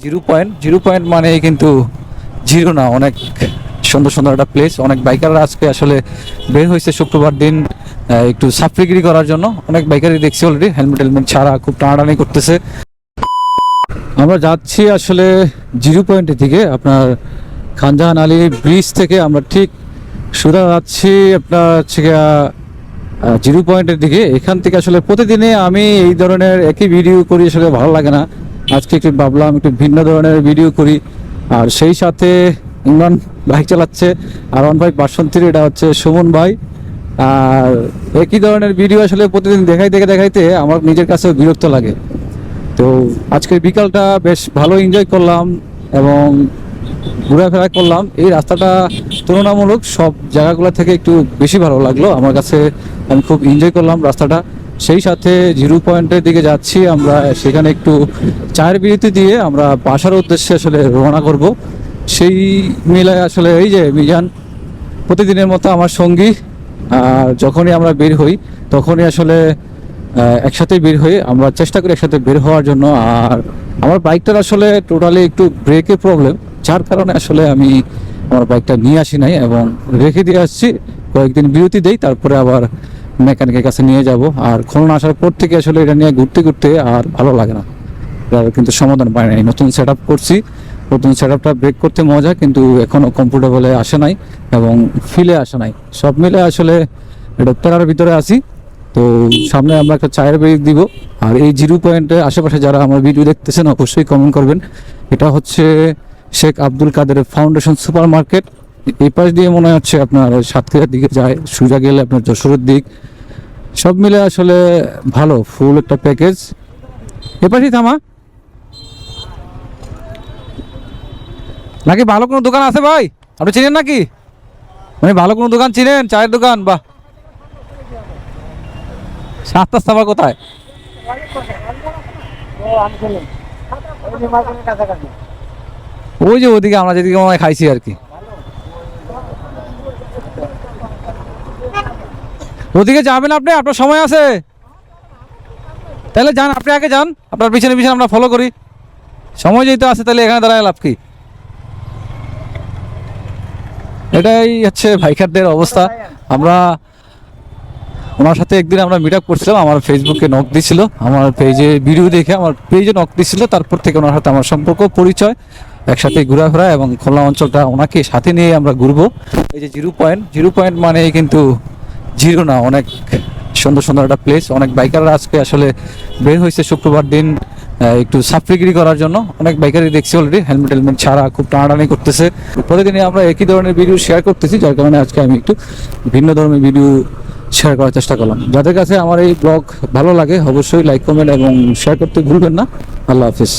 Zero point মানে কিন্তু zero না, অনেক সুন্দর সুন্দর একটা প্লেস। অনেক বাইকাররা আজকে আসলে বের হয়েছে শুক্রবার দিন একটু সাফরিগিরি করার জন্য। অনেক বাইকারই দেখছি অলরেডি হেলমেট ছাড়া খুব টানাটানি করতেছে। আমরা যাচ্ছি আসলে জিরো পয়েন্টের দিকে, আপনার খানজাহান আলী ব্রিজ থেকে আমরা ঠিক সোজা যাচ্ছি আপনার হচ্ছে জিরো পয়েন্টের দিকে। এখান থেকে আসলে প্রতিদিনে আমি এই ধরনের একই ভিডিও করি, আসলে ভালো লাগে না। আজকে একটু ভাবলাম একটু ভিন্ন ধরনের ভিডিও করি। আর সেই সাথে ইমরান বাইক চালাচ্ছে, আর ওয়ান বাইক বাসন্তীর, এটা হচ্ছে সুমন ভাই। আর একই ধরনের ভিডিও আসলে প্রতিদিন দেখাইতে আমার নিজের কাছেও বিরক্ত লাগে। তো আজকের বিকালটা বেশ ভালো এনজয় করলাম এবং ঘোরাফেরা করলাম। এই রাস্তাটা তুলনামূলক সব জায়গাগুলো থেকে একটু বেশি ভালো লাগলো আমার কাছে। আমি খুব এনজয় করলাম রাস্তাটা। সেই সাথে জিরো পয়েন্টের দিকে যাচ্ছি আমরা, সেখানে একটু চায়ের বিরতি দিয়ে আমরা বাসার উদ্দেশ্যে আসলে রওনা করব। সেই মিলায় আসলে এই যে মিজান প্রতিদিনের মতো আমার সঙ্গী, আর যখনই আমরা বের হই তখনই আসলে একসাথে বের হই। আমরা চেষ্টা করি একসাথে বের হওয়ার জন্য। আর আমার বাইকটার আসলে টোটালি একটু ব্রেকের প্রবলেম, যার কারণে আসলে আমি আমার বাইকটা নিয়ে আসি নাই এবং রেখে দিয়ে আসছি। কয়েকদিন বিরতি দেই, তারপরে আবার মেকানিকের কাছে নিয়ে যাব। আর খুলনা আসার পর থেকে আসলে এটা নিয়ে ঘুরতে আর ভালো লাগে না, কিন্তু সমাধান পাই নাই। নতুন সেট আপ করছি, নতুন সেট আপটা ব্রেক করতে মজা, কিন্তু এখনও কমফোর্টেবলে আসে নাই এবং ফিলে আসে নাই। সব মিলে আসলে এটা প্যারার ভিতরে আছি। তো সামনে আমরা একটা চায়ের ব্রেক দিব। আর এই জিরো পয়েন্টের আশেপাশে যারা আমার ভিডিও দেখতেছেন অবশ্যই কমেন্ট করবেন। এটা হচ্ছে শেখ আব্দুল কাদের ফাউন্ডেশন সুপার মার্কেট। এই পাশ দিয়ে মনে হচ্ছে আপনার সাতক্ষীরার দিকে যায়, সোজা গেলে আপনার যশোরের দিক। সব মিলে আসলে ভালো ফুল একটা প্যাকেজ। এপাশেই থামা নাকি ভালো কোনো দোকান আছে ভাই? আপনি চিনেন নাকি? মানে ভালো কোনো দোকান চিনেন, চায়ের দোকান? বা সাতটা সাবার কোথায়? ওই যে ওদিকে আমরা যেদিকে মনে হয় খাইছি আর কি, ওদিকে যাবেন আপনি? আপনার সময় আছে? তাহলে যান, আপনি আগে যান, আপনার পিছনে পিছনে আমরা ফলো করি। সময় যেহেতু আছে তাহলে এখানে দাঁড়ায় লাভ কি? এটাই হচ্ছে বাইকারদের অবস্থা। আমরা ওনার সাথে একদিন আমরা মিট আপ করছিলাম, আমার ফেসবুকে নক দিছিল, আমার পেজে ভিডিও দেখে আমার পেজে নক দিছিল। তারপর থেকে ওনার সাথে আমার সম্পর্ক, পরিচয়, একসাথে ঘোরাফেরা এবং খুলনা অঞ্চলটা ওনাকে সাথে নিয়ে আমরা ঘুরবো। এই যে জিরো পয়েন্ট মানে কিন্তু জিরো না, অনেক সুন্দর সুন্দর একটা প্লেস। অনেক বাইকাররা আজকে আসলে বের হয়েছে শুক্রবার দিন একটু সাফরিগিরি করার জন্য। অনেক বাইকারই দেখছি অলরেডি হেলমেট ছাড়া খুব টানাটানি করতেছে। প্রতিদিনই আমরা একই ধরনের ভিডিও শেয়ার করতেছি, যার কারণে আজকে আমি একটু ভিন্ন ধরনের ভিডিও শেয়ার করার চেষ্টা করলাম। যাদের কাছে আমার এই ব্লগ ভালো লাগে অবশ্যই লাইক, কমেন্ট এবং শেয়ার করতে ভুলবেন না। আল্লাহ হাফিজ।